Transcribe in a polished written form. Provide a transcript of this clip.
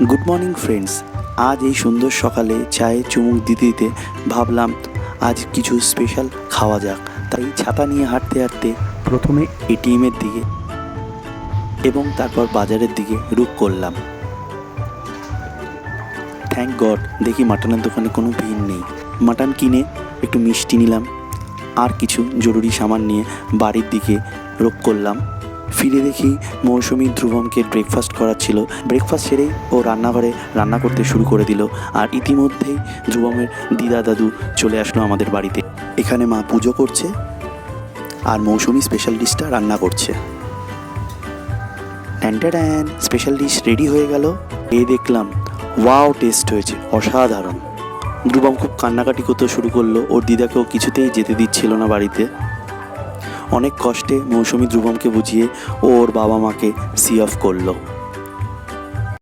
Good morning friends. আজ এই সুন্দর সকালে চায়ে চুমুক দিতে দিতে ভাবলাম আজ কিছু স্পেশাল খাওয়া যাক। তাই ছাতা নিয়ে হাঁটতে হাঁটতে প্রথমে এটিএমের দিকে এবং তারপর বাজারের দিকে রুখ করলাম। থ্যাংক গড দেখি মাটনের দোকানে কোনো ভিড় নেই। মাটন কিনে একটু মিষ্টি নিলাম আর কিছু জরুরি সামান নিয়ে বাড়ির দিকে রুখ করলাম। ফিরে দেখি মৌসুমি ধ্রুবমকে ব্রেকফাস্ট করাচ্ছিল। ব্রেকফাস্ট সেরেই ও রান্নাঘরে রান্না করতে শুরু করে দিল। আর ইতিমধ্যেই ধ্রুবমের দিদা দাদু চলে আসলো আমাদের বাড়িতে। এখানে মা পুজো করছে আর মৌসুমি স্পেশাল ডিশটা রান্না করছে। ট্যান স্পেশাল ডিশ রেডি হয়ে গেল। এই দেখলাম ওয়াও, টেস্ট হয়েছে অসাধারণ। ধ্রুবম খুব কান্নাকাটি করতে শুরু করলো। ওর দিদাকেও কিছুতেই যেতে দিচ্ছিল না বাড়িতে। অনেক কষ্টে মৌসুমি ধ্রুবমকে বুঝিয়ে ওর বাবা মাকে সি অফ করলো।